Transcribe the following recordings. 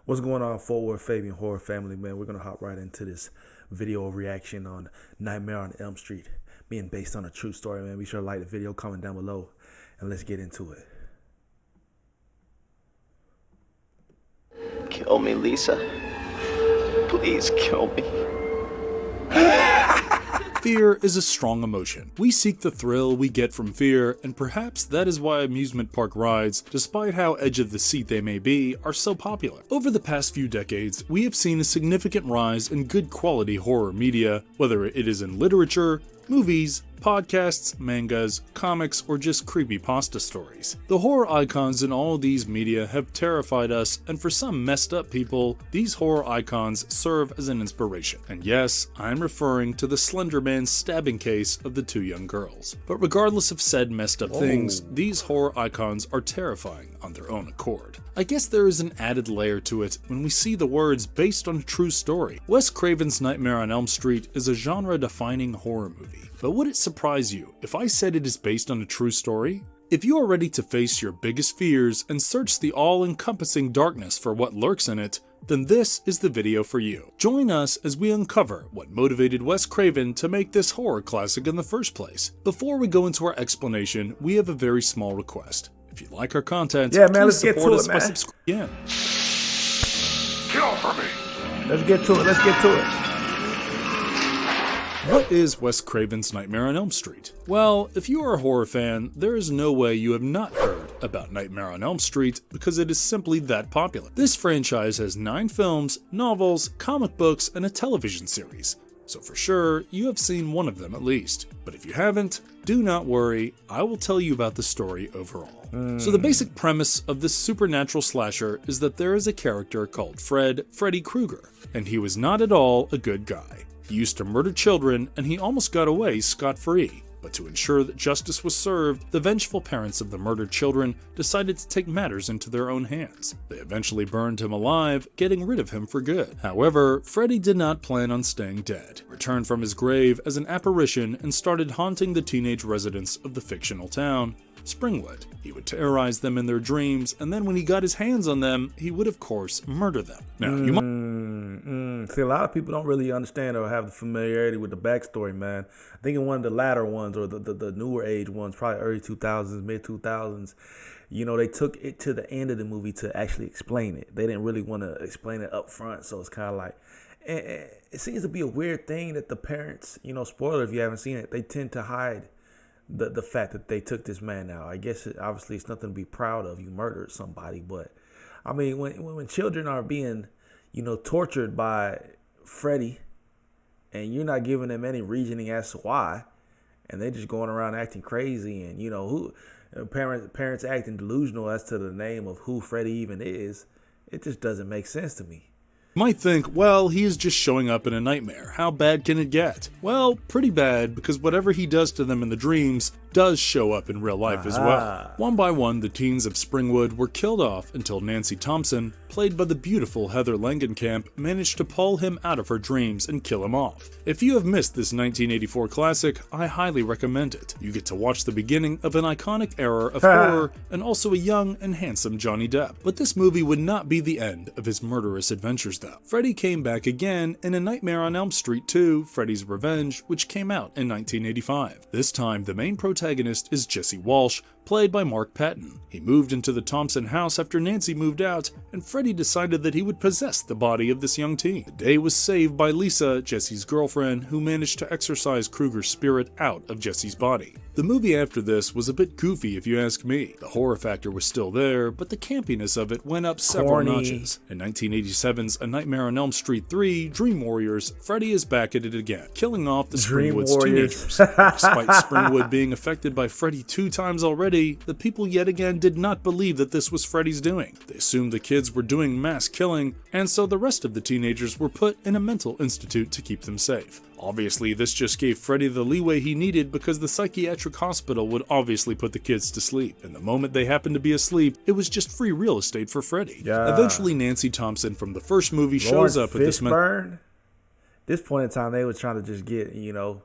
What's going on, Forward Fabian Horror family, man? We're going to hop right into this video reaction on Nightmare on Elm Street, being based on a true story, man. Be sure to like the video, comment down below, and let's get into it. Kill me, Lisa. Please kill me. Fear is a strong emotion. We seek the thrill we get from fear, and perhaps that is why amusement park rides, despite how edge of the seat they may be, are so popular. Over the past few decades, we have seen a significant rise in good quality horror media, whether it is in literature, movies, podcasts, mangas, comics, or just creepypasta stories. The horror icons in all these media have terrified us, and for some messed up people, these horror icons serve as an inspiration. And yes, I'm referring to the Slender Man stabbing case of the two young girls. But regardless of said messed up things, these horror icons are terrifying on their own accord. I guess there is an added layer to it when we see the words based on a true story. Wes Craven's Nightmare on Elm Street is a genre-defining horror movie. But would it surprise you if I said it is based on a true story? If you are ready to face your biggest fears and search the all-encompassing darkness for what lurks in it, then this is the video for you. Join us as we uncover what motivated Wes Craven to make this horror classic in the first place. Before we go into our explanation, we have a very small request. If you like our content, let's get to it, by subscribing. Kill for me. Let's get to it. What is Wes Craven's Nightmare on Elm Street? Well, if you are a horror fan, there is no way you have not heard about Nightmare on Elm Street because it is simply that popular. This franchise has 9 films, novels, comic books, and a television series. So for sure, you have seen one of them at least. But if you haven't, do not worry, I will tell you about the story overall. So the basic premise of this supernatural slasher is that there is a character called Freddy Krueger, and he was not at all a good guy. He used to murder children, and he almost got away scot-free. But to ensure that justice was served, the vengeful parents of the murdered children decided to take matters into their own hands. They eventually burned him alive, getting rid of him for good. However, Freddy did not plan on staying dead, returned from his grave as an apparition, and started haunting the teenage residents of the fictional town, Springwood. He would terrorize them in their dreams, and then when he got his hands on them, he would of course murder them. Now, you might See, a lot of people don't really understand or have the familiarity with the backstory, man. I think in one of the latter ones, or the newer age ones, probably early 2000s, mid 2000s, you know, they took it to the end of the movie to actually explain it. They didn't really want to explain it up front, so it's kind of like, it seems to be a weird thing that the parents, you know, spoiler if you haven't seen it, they tend to hide the fact that they took this man out. I guess obviously it's nothing to be proud of. You murdered somebody, but I mean, when children are being, you know, tortured by Freddy, and you're not giving them any reasoning as to why, and they just going around acting crazy, and you know parents acting delusional as to the name of who Freddy even is, it just doesn't make sense to me. Might think, well, he is just showing up in a nightmare. How bad can it get? Well, pretty bad, because whatever he does to them in the dreams does show up in real life as well. One by one, the teens of Springwood were killed off until Nancy Thompson, played by the beautiful Heather Langenkamp, managed to pull him out of her dreams and kill him off. If you have missed this 1984 classic, I highly recommend it. You get to watch the beginning of an iconic era of horror and also a young and handsome Johnny Depp. But this movie would not be the end of his murderous adventures though. Freddy came back again in A Nightmare on Elm Street 2, Freddy's Revenge, which came out in 1985. This time, the main protagonist is Jesse Walsh, played by Mark Patton. He moved into the Thompson house after Nancy moved out, and Freddy decided that he would possess the body of this young teen. The day was saved by Lisa, Jesse's girlfriend, who managed to exorcise Krueger's spirit out of Jesse's body. The movie after this was a bit goofy if you ask me. The horror factor was still there, but the campiness of it went up several notches. In 1987's A Nightmare on Elm Street 3, Dream Warriors, Freddy is back at it again, killing off the Springwood's teenagers. Despite Springwood being affected by Freddy 2 times already, the people yet again did not believe that this was Freddy's doing. They assumed the kids were doing mass killing, and so the rest of the teenagers were put in a mental institute to keep them safe. Obviously, this just gave Freddy the leeway he needed because the psychiatric hospital would obviously put the kids to sleep, and the moment they happened to be asleep, it was just free real estate for Freddy. Eventually, Nancy Thompson from the first movie shows up at this point in time, they was trying to just get, you know,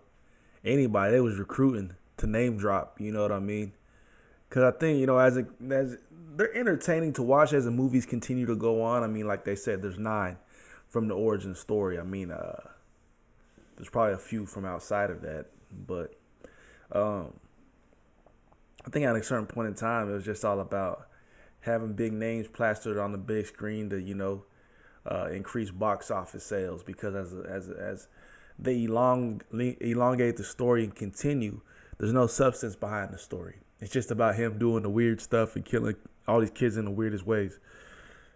anybody. They was recruiting to name drop, you know what I mean? Because I think, as they're entertaining to watch as the movies continue to go on. I mean, like they said, there's 9 from the origin story. I mean, there's probably a few from outside of that, but I think at a certain point in time, it was just all about having big names plastered on the big screen to, increase box office sales. Because as they elongate the story and continue, there's no substance behind the story. It's just about him doing the weird stuff and killing all these kids in the weirdest ways.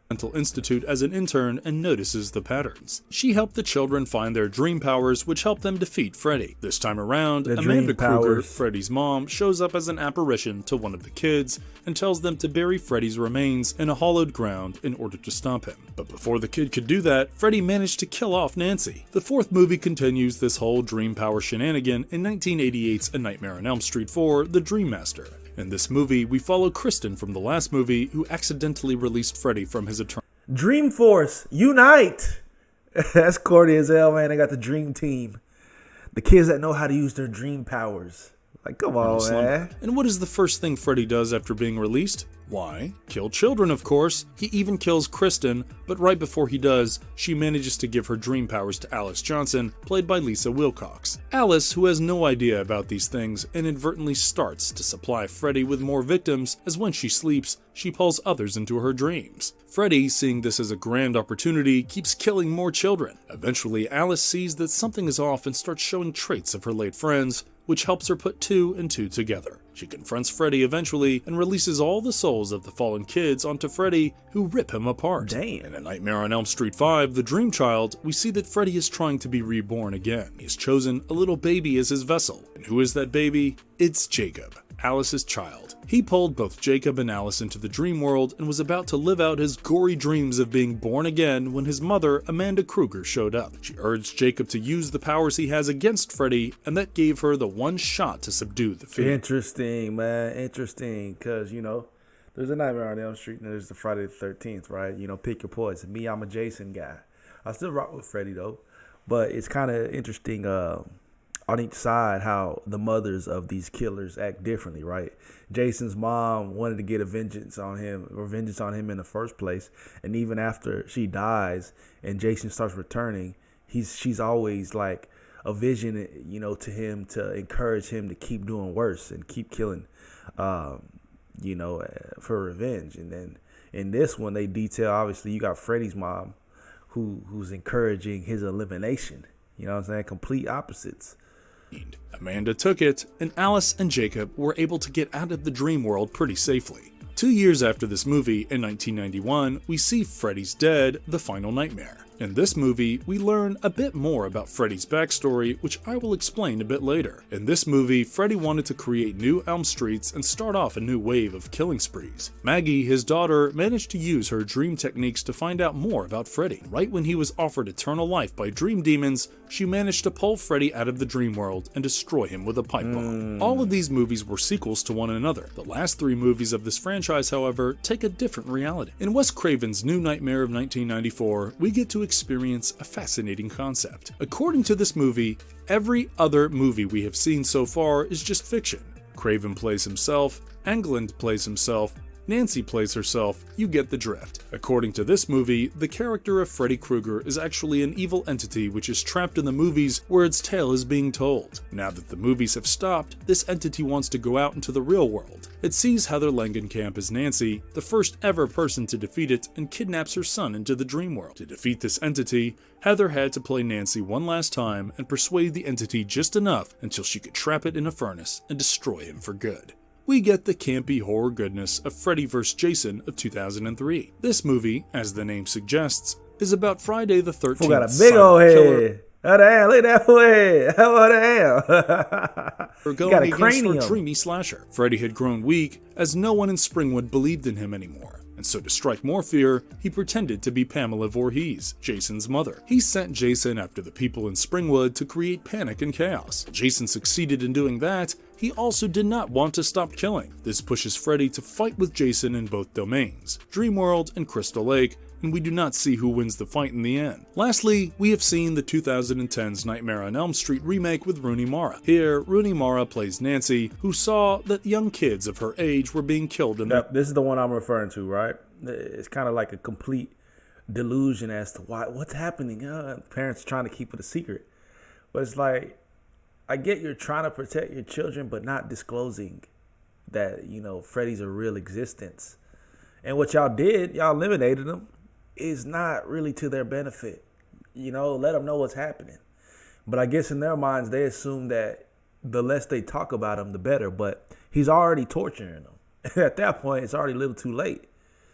Mental Institute as an intern and notices the patterns. She helped the children find their dream powers, which helped them defeat Freddy. This time around, Amanda Kruger, Freddy's mom, shows up as an apparition to one of the kids and tells them to bury Freddy's remains in a hollowed ground in order to stop him. But before the kid could do that, Freddy managed to kill off Nancy. The 4th movie continues this whole dream power shenanigan in 1988's A Nightmare on Elm Street 4, The Dream Master. In this movie, we follow Kristen from the last movie who accidentally released Freddy from his eternal Dream Force, unite! That's corny as hell, man. They got the dream team. The kids that know how to use their dream powers. Like, come on, man. And what is the first thing Freddy does after being released? Why? Kill children, of course. He even kills Kristen, but right before he does, she manages to give her dream powers to Alice Johnson, played by Lisa Wilcox. Alice, who has no idea about these things, inadvertently starts to supply Freddy with more victims, as when she sleeps, she pulls others into her dreams. Freddy, seeing this as a grand opportunity, keeps killing more children. Eventually, Alice sees that something is off and starts showing traits of her late friends, which helps her put 2 and 2 together. She confronts Freddy eventually and releases all the souls of the fallen kids onto Freddy, who rip him apart. Damn. In A Nightmare on Elm Street 5, The Dream Child, we see that Freddy is trying to be reborn again. He has chosen a little baby as his vessel. And who is that baby? It's Jacob, Alice's child. He pulled both Jacob and Alice into the dream world and was about to live out his gory dreams of being born again when his mother, Amanda Kruger, showed up. She urged Jacob to use the powers he has against Freddy, and that gave her the one shot to subdue the fear. Interesting, man. Interesting. Because, there's a Nightmare on Elm Street and there's the Friday the 13th, right? Pick your poison. Me, I'm a Jason guy. I still rock with Freddy, though. But it's kind of interesting on each side how the mothers of these killers act differently, right? Jason's mom wanted to get vengeance on him in the first place, and even after she dies and Jason starts returning, she's always like a vision, to him to encourage him to keep doing worse and keep killing, for revenge. And then in this one, they detail, obviously, you got Freddy's mom who's encouraging his elimination. You know what I'm saying? Complete opposites. Amanda took it, and Alice and Jacob were able to get out of the dream world pretty safely. 2 years after this movie, in 1991, we see Freddy's Dead: The Final Nightmare. In this movie, we learn a bit more about Freddy's backstory, which I will explain a bit later. In this movie, Freddy wanted to create new Elm Streets and start off a new wave of killing sprees. Maggie, his daughter, managed to use her dream techniques to find out more about Freddy. Right when he was offered eternal life by dream demons, she managed to pull Freddy out of the dream world and destroy him with a pipe bomb. All of these movies were sequels to one another. The last 3 movies of this franchise, however, take a different reality. In Wes Craven's New Nightmare of 1994, we get to experience a fascinating concept. According to this movie, every other movie we have seen so far is just fiction. Craven plays himself, Englund plays himself, Nancy plays herself, you get the drift. According to this movie, the character of Freddy Krueger is actually an evil entity which is trapped in the movies where its tale is being told. Now that the movies have stopped, this entity wants to go out into the real world. It sees Heather Langenkamp as Nancy, the first ever person to defeat it, and kidnaps her son into the dream world. To defeat this entity, Heather had to play Nancy one last time and persuade the entity just enough until she could trap it in a furnace and destroy him for good. We get the campy horror goodness of Freddy vs. Jason of 2003. This movie, as the name suggests, is about Friday the 13th. Who got a big old head? Oh damn! Look at that head! Oh damn! We're going against our dreamy slasher. Freddy had grown weak as no one in Springwood believed in him anymore. And so to strike more fear, he pretended to be Pamela Voorhees, Jason's mother. He sent Jason after the people in Springwood to create panic and chaos. Jason succeeded in doing that. He also did not want to stop killing. This pushes Freddy to fight with Jason in both domains, Dreamworld and Crystal Lake, and we do not see who wins the fight in the end. Lastly, we have seen the 2010's Nightmare on Elm Street remake with Rooney Mara. Here, Rooney Mara plays Nancy, who saw that young kids of her age were being killed in This is the one I'm referring to, right? It's kind of like a complete delusion as to what's happening. Parents are trying to keep it a secret. But it's like, I get you're trying to protect your children, but not disclosing that, Freddy's a real existence. And what y'all did, y'all eliminated them, is not really to their benefit. Let them know what's happening. But I guess in their minds, they assume that the less they talk about him, the better. But he's already torturing them. At that point, it's already a little too late.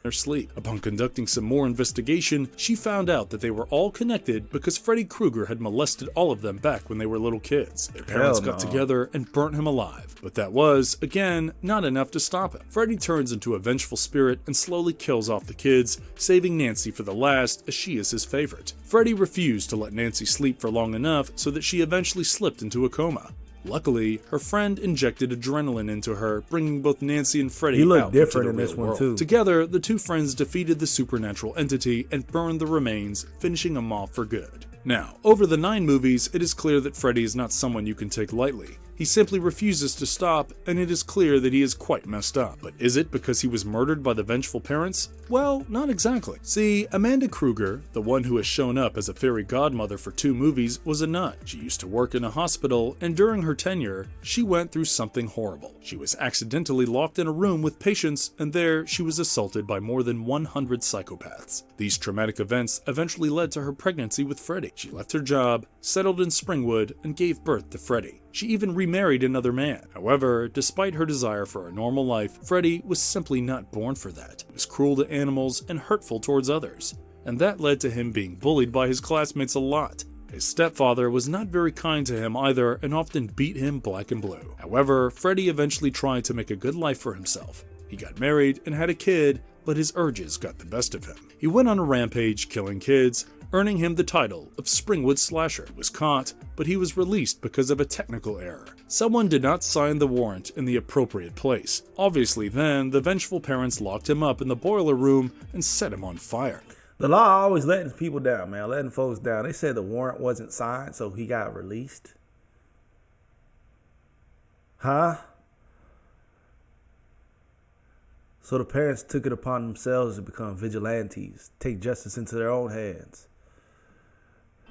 Their sleep. Upon conducting some more investigation, she found out that they were all connected because Freddy Krueger had molested all of them back when they were little kids. Their parents got together and burnt him alive. But that was, again, not enough to stop him. Freddy turns into a vengeful spirit and slowly kills off the kids, saving Nancy for the last, as she is his favorite. Freddy refused to let Nancy sleep for long enough so that she eventually slipped into a coma. Luckily, her friend injected adrenaline into her, bringing both Nancy and Freddy He out looked different into the in this real one world. too. Together, the two friends defeated the supernatural entity and burned the remains, finishing him off for good. Now, over the 9 movies, it is clear that Freddy is not someone you can take lightly. He simply refuses to stop, and it is clear that he is quite messed up. But is it because he was murdered by the vengeful parents? Well, not exactly. See, Amanda Krueger, the one who has shown up as a fairy godmother for 2 movies, was a nut. She used to work in a hospital, and during her tenure, she went through something horrible. She was accidentally locked in a room with patients, and there she was assaulted by more than 100 psychopaths. These traumatic events eventually led to her pregnancy with Freddy. She left her job, settled in Springwood, and gave birth to Freddy. She even remarried another man. However, despite her desire for a normal life, Freddy was simply not born for that. He was cruel to animals and hurtful towards others, and that led to him being bullied by his classmates a lot. His stepfather was not very kind to him either and often beat him black and blue. However, Freddy eventually tried to make a good life for himself. He got married and had a kid, but his urges got the best of him. He went on a rampage, killing kids, earning him the title of Springwood Slasher. He was caught, but he was released because of a technical error. Someone did not sign the warrant in the appropriate place. Obviously then, the vengeful parents locked him up in the boiler room and set him on fire. The law always letting people down, man. Letting folks down. They said the warrant wasn't signed, so he got released. Huh? So the parents took it upon themselves to become vigilantes, take justice into their own hands.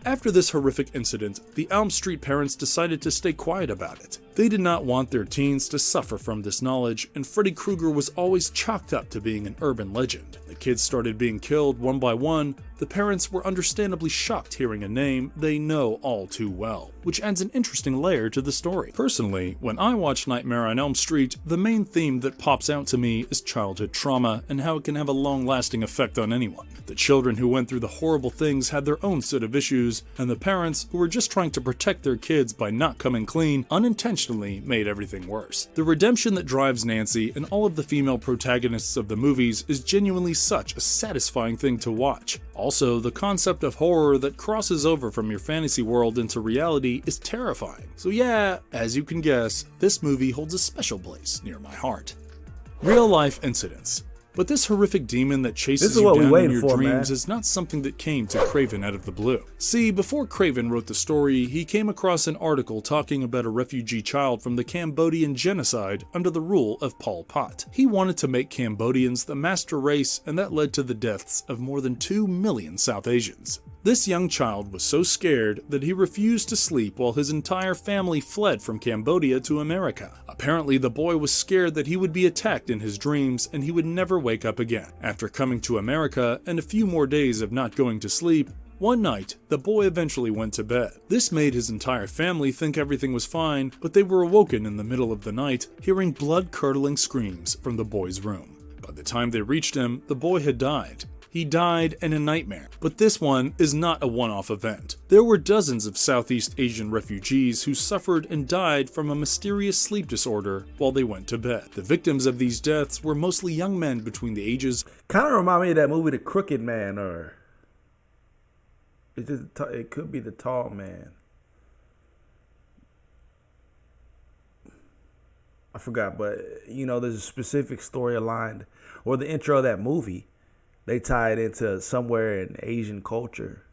After this horrific incident, the Elm Street parents decided to stay quiet about it. They did not want their teens to suffer from this knowledge, and Freddy Krueger was always chalked up to being an urban legend. The kids started being killed one by one. The parents were understandably shocked hearing a name they know all too well, which adds an interesting layer to the story. Personally, when I watch Nightmare on Elm Street, the main theme that pops out to me is childhood trauma and how it can have a long-lasting effect on anyone. The children who went through the horrible things had their own set of issues, and the parents, who were just trying to protect their kids by not coming clean, unintentionally made everything worse. The redemption that drives Nancy and all of the female protagonists of the movies is genuinely such a satisfying thing to watch. Also, the concept of horror that crosses over from your fantasy world into reality is terrifying. So yeah, as you can guess, this movie holds a special place near my heart. Real-life incidents. But this horrific demon that chases you down in your dreams is not something that came to Craven out of the blue. See, before Craven wrote the story, he came across an article talking about a refugee child from the Cambodian genocide under the rule of Pol Pot. He wanted to make Cambodians the master race, and that led to the deaths of more than 2 million South Asians. This young child was so scared that he refused to sleep while his entire family fled from Cambodia to America. Apparently, the boy was scared that he would be attacked in his dreams and he would never wake up again. After coming to America and a few more days of not going to sleep, one night, the boy eventually went to bed. This made his entire family think everything was fine, but they were awoken in the middle of the night, hearing blood-curdling screams from the boy's room. By the time they reached him, the boy had died. He died in a nightmare. But this one is not a one-off event. There were dozens of Southeast Asian refugees who suffered and died from a mysterious sleep disorder while they went to bed. The victims of these deaths were mostly young men between the ages. Kind of remind me of that movie, The Crooked Man, or it could be The Tall Man. I forgot, but there's a specific story aligned, or the intro of that movie. they tie it into somewhere in Asian culture.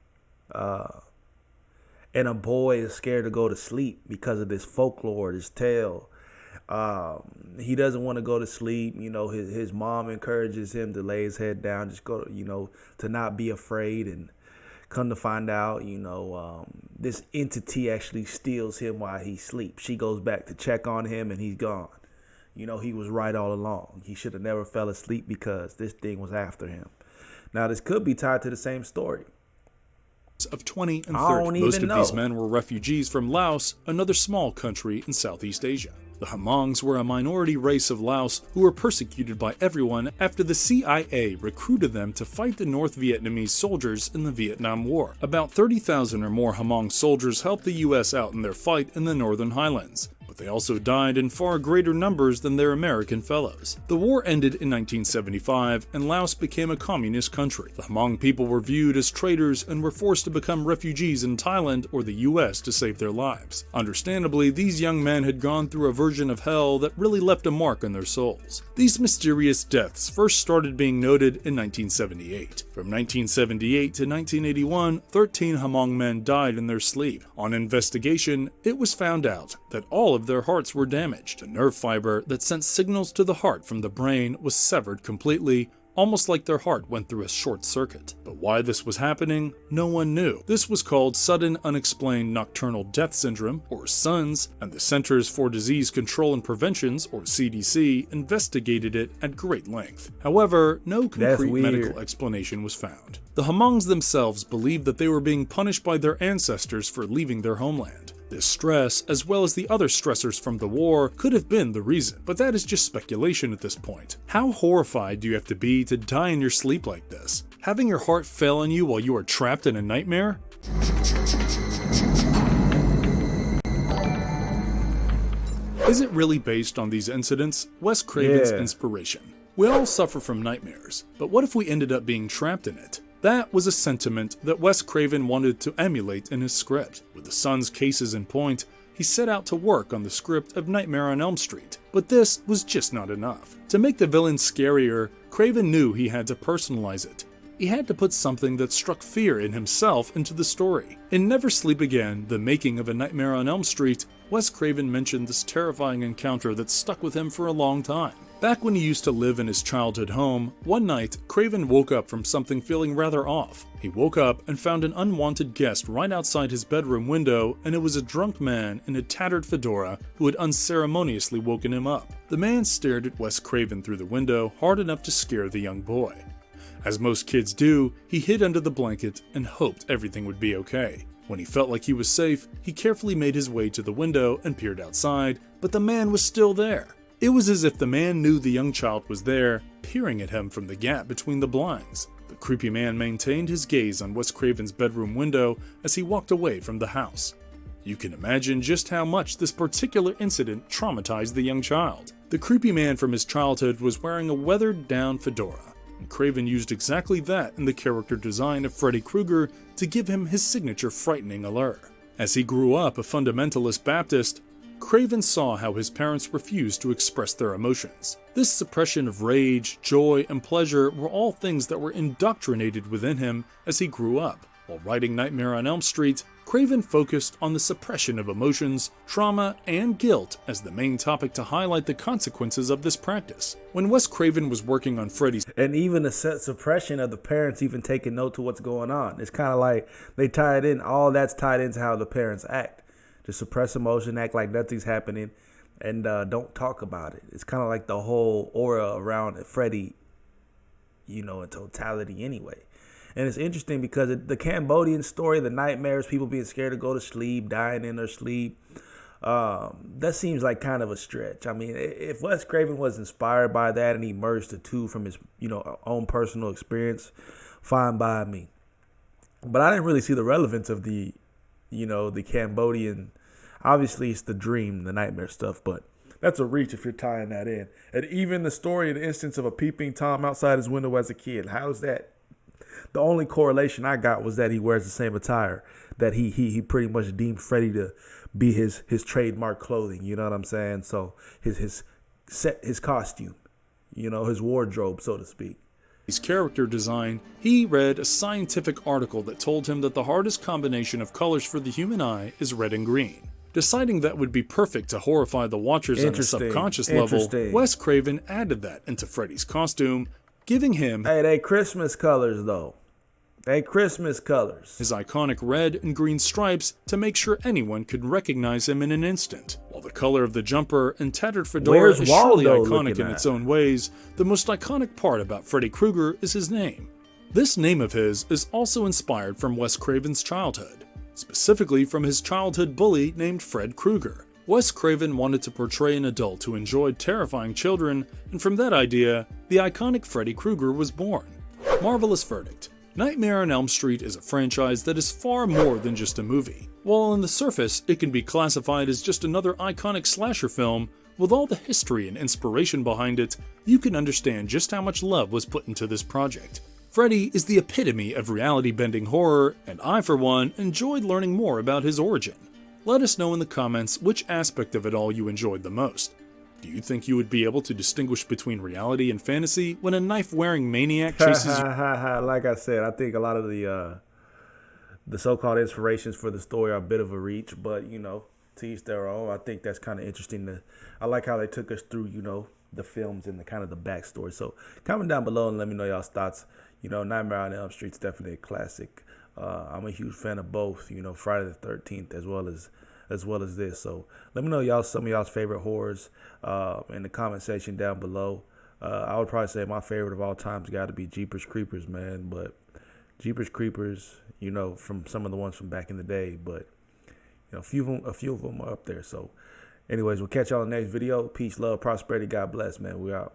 And a boy is scared to go to sleep because of this folklore, this tale. He doesn't want to go to sleep. His mom encourages him to lay his head down, just go, to not be afraid. And come to find out, this entity actually steals him while he sleeps. She goes back to check on him and he's gone. He was right all along. He should have never fell asleep because this thing was after him. Now, this could be tied to the same story. Of 20 and 30. Most of these men were refugees from Laos, another small country in Southeast Asia. The Hmongs were a minority race of Laos who were persecuted by everyone after the CIA recruited them to fight the North Vietnamese soldiers in the Vietnam War. About 30,000 or more Hmong soldiers helped the US out in their fight in the Northern Highlands. They also died in far greater numbers than their American fellows. The war ended in 1975, and Laos became a communist country. The Hmong people were viewed as traitors and were forced to become refugees in Thailand or the US to save their lives. Understandably, these young men had gone through a version of hell that really left a mark on their souls. These mysterious deaths first started being noted in 1978. From 1978 to 1981, 13 Hmong men died in their sleep. On investigation, it was found out that all of their hearts were damaged. A nerve fiber that sent signals to the heart from the brain was severed completely, almost like their heart went through a short circuit. But why this was happening, no one knew. This was called Sudden Unexplained Nocturnal Death Syndrome, or SUNS, and the Centers for Disease Control and Preventions, or CDC, investigated it at great length. However, no concrete medical explanation was found. The Hmongs themselves believed that they were being punished by their ancestors for leaving their homeland. This stress, as well as the other stressors from the war, could have been the reason, but that is just speculation at this point. How horrified do you have to be to die in your sleep like this? Having your heart fail on you while you are trapped in a nightmare? Is it really based on these incidents? Wes Craven's inspiration. We all suffer from nightmares, but what if we ended up being trapped in it? That was a sentiment that Wes Craven wanted to emulate in his script. With the son's cases in point, he set out to work on the script of Nightmare on Elm Street. But this was just not enough. To make the villain scarier, Craven knew he had to personalize it. He had to put something that struck fear in himself into the story. In Never Sleep Again, the making of A Nightmare on Elm Street, Wes Craven mentioned this terrifying encounter that stuck with him for a long time. Back when he used to live in his childhood home, one night, Craven woke up from something feeling rather off. He woke up and found an unwanted guest right outside his bedroom window, and it was a drunk man in a tattered fedora who had unceremoniously woken him up. The man stared at Wes Craven through the window hard enough to scare the young boy. As most kids do, he hid under the blanket and hoped everything would be okay. When he felt like he was safe, he carefully made his way to the window and peered outside, but the man was still there. It was as if the man knew the young child was there, peering at him from the gap between the blinds. The creepy man maintained his gaze on Wes Craven's bedroom window as he walked away from the house. You can imagine just how much this particular incident traumatized the young child. The creepy man from his childhood was wearing a weathered-down fedora, and Craven used exactly that in the character design of Freddy Krueger to give him his signature frightening allure. As he grew up a fundamentalist Baptist, Craven saw how his parents refused to express their emotions. This suppression of rage, joy, and pleasure were all things that were indoctrinated within him as he grew up. While writing Nightmare on Elm Street, Craven focused on the suppression of emotions, trauma, and guilt as the main topic to highlight the consequences of this practice. When Wes Craven was working on Freddy's... And even the suppression of the parents even taking note to what's going on. It's kind of like they tie it in. All that's tied into how the parents act. To suppress emotion, act like nothing's happening, and don't talk about it. It's kind of like the whole aura around Freddy, in totality anyway. And it's interesting because the Cambodian story, the nightmares, people being scared to go to sleep, dying in their sleep, that seems like kind of a stretch. I mean, if Wes Craven was inspired by that and he merged the two from his, own personal experience, fine by me. But I didn't really see the relevance of the Cambodian. Obviously, it's the dream, the nightmare stuff, but that's a reach if you're tying that in. And even the story, the instance of a peeping Tom outside his window as a kid, how's that? The only correlation I got was that he wears the same attire, that he pretty much deemed Freddy to be his trademark clothing. You know what I'm saying? So his costume, his wardrobe, so to speak. Freddy's character design, he read a scientific article that told him that the hardest combination of colors for the human eye is red and green. Deciding that would be perfect to horrify the watchers on a subconscious level, Wes Craven added that into Freddy's costume, giving him they Christmas colors though. They Christmas colors. His iconic red and green stripes to make sure anyone could recognize him in an instant. While the color of the jumper and tattered fedora is surely iconic in its own ways, the most iconic part about Freddy Krueger is his name. This name of his is also inspired from Wes Craven's childhood, specifically from his childhood bully named Fred Krueger. Wes Craven wanted to portray an adult who enjoyed terrifying children, and from that idea, the iconic Freddy Krueger was born. Marvelous verdict. Nightmare on Elm Street is a franchise that is far more than just a movie. While on the surface it can be classified as just another iconic slasher film, with all the history and inspiration behind it, you can understand just how much love was put into this project. Freddy is the epitome of reality-bending horror, and I, for one, enjoyed learning more about his origin. Let us know in the comments which aspect of it all you enjoyed the most. Do you think you would be able to distinguish between reality and fantasy when a knife-wearing maniac chases you? Like I said, I think a lot of the so-called inspirations for the story are a bit of a reach, but, you know, to each their own. I think that's kind of interesting. I like how they took us through, you know, the films and the kind of the backstory. So comment down below and let me know y'all's thoughts. You know, Nightmare on Elm Street's definitely a classic. I'm a huge fan of both, you know, Friday the 13th as well as this. So let me know some of y'all's favorite horrors in the comment section down below. I would probably say my favorite of all time's got to be Jeepers Creepers, man. But Jeepers Creepers, you know, from some of the ones from back in the day, but you know, a few of them are up there. So anyways, we'll catch y'all in the next video. Peace, love, prosperity. God bless, man. We out.